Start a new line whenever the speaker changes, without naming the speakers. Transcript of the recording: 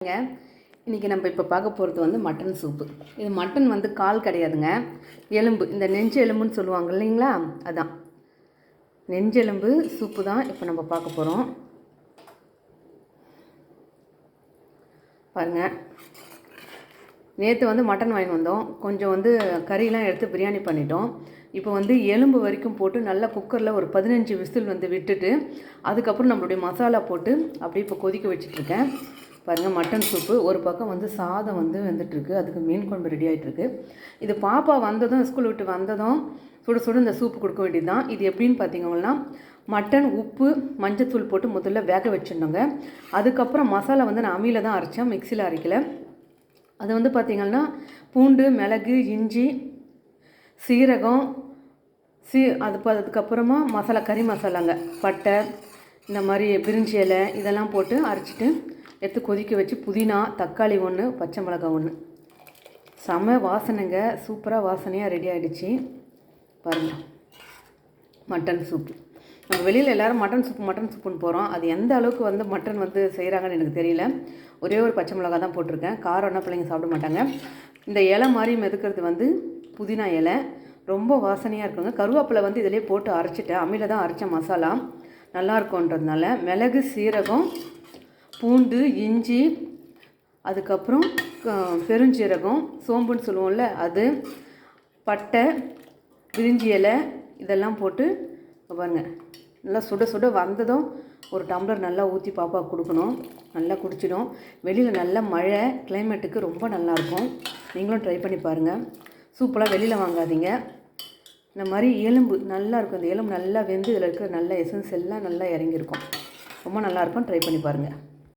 இன்றைக்கி நம்ம இப்போ பார்க்க போகிறது வந்து மட்டன் சூப்பு. இது மட்டன் வந்து கால் கிடையாதுங்க, எலும்பு. இந்த நெஞ்சு எலும்புன்னு சொல்லுவாங்க இல்லைங்களா, அதான் நெஞ்செலும்பு சூப்பு தான் இப்போ நம்ம பார்க்க போகிறோம். பாருங்கள், நேற்று வந்து மட்டன் வாங்கி வந்தோம், கொஞ்சம் வந்து கறியெலாம் எடுத்து பிரியாணி பண்ணிட்டோம். இப்போ வந்து எலும்பு வரைக்கும் போட்டு நல்லா குக்கரில் ஒரு 15 விசில் வந்து விட்டுட்டு அதுக்கப்புறம் நம்மளுடைய மசாலா போட்டு அப்படியே இப்போ கொதிக்க வச்சிட்ருக்கேன். பாருங்கள், மட்டன் சூப்பு. ஒரு பக்கம் வந்து சாதம் வந்து வெந்துட்டுருக்கு, அதுக்கு மீன் குழம்பு ரெடி ஆகிட்டுருக்கு. இது பாப்பா வந்ததும், ஸ்கூல் விட்டு வந்ததும் சுட சுட இந்த சூப்பு கொடுக்க வேண்டியது தான். இது எப்படின்னு பார்த்தீங்கன்னா, மட்டன் உப்பு மஞ்சத்தூள் போட்டு முதல்ல வேக வச்சிடணுங்க. அதுக்கப்புறம் மசாலா வந்து நான் அம்மியில் தான் அரைச்சேன், மிக்சியில் அரைக்கலை. அது வந்து பார்த்திங்கன்னா பூண்டு, மிளகு, இஞ்சி, சீரகம், அதுக்கப்புறமா மசாலா, கறி மசாலாங்க, பட்டை, இந்த மாதிரி பிரிஞ்சி இலை இதெல்லாம் போட்டு அரைச்சிட்டு எடுத்து கொதிக்க வச்சு, புதினா, தக்காளி 1, பச்சை மிளகாய் 1. செம வாசனைங்க, சூப்பராக வாசனையாக ரெடி ஆகிடுச்சு. பாருங்கள், மட்டன் சூப்பு. நம்ம வெளியில் எல்லோரும் மட்டன் சூப்புன்னு போகிறோம். அது எந்த அளவுக்கு வந்து மட்டன் வந்து செய்கிறாங்கன்னு எனக்கு தெரியல. ஒரே ஒரு பச்சை மிளகா தான் போட்டிருக்கேன். காரம்னா பிள்ளைங்க சாப்பிட மாட்டாங்க. இந்த இலை மாதிரி மெதுக்கிறது வந்து புதினா இலை, ரொம்ப வாசனையாக இருக்குங்க. கருவேப்பிலை வந்து இதிலே போட்டு அரைச்சிட்டேன், அம்மியில் தான் அரைச்ச மசாலா, நல்லாயிருக்குன்றதுனால. மிளகு, சீரகம், பூண்டு, இஞ்சி, அதுக்கப்புறம் பெருஞ்சீரகம், சோம்புன்னு சொல்லுவோம்ல அது, பட்டை, பிரிஞ்சி இலை இதெல்லாம் போட்டு பாருங்கள், நல்லா சுட சுட வந்ததும் ஒரு டம்ளர் நல்லா ஊற்றி பாப்பா கொடுக்கணும். நல்லா குடிச்சிடும். வெளியில் நல்ல மழை கிளைமேட்டுக்கு ரொம்ப நல்லாயிருக்கும். நீங்களும் ட்ரை பண்ணி பாருங்கள். சூப்பராக வெளியில் வாங்காதீங்க. இந்த மாதிரி எலும்பு நல்லாயிருக்கும். இந்த எலும்பு நல்லா வெந்து இதில் இருக்கிற நல்ல எசன்ஸ் எல்லாம் நல்லா இறங்கியிருக்கும். ரொம்ப நல்லாயிருக்கும். ட்ரை பண்ணி பாருங்கள்.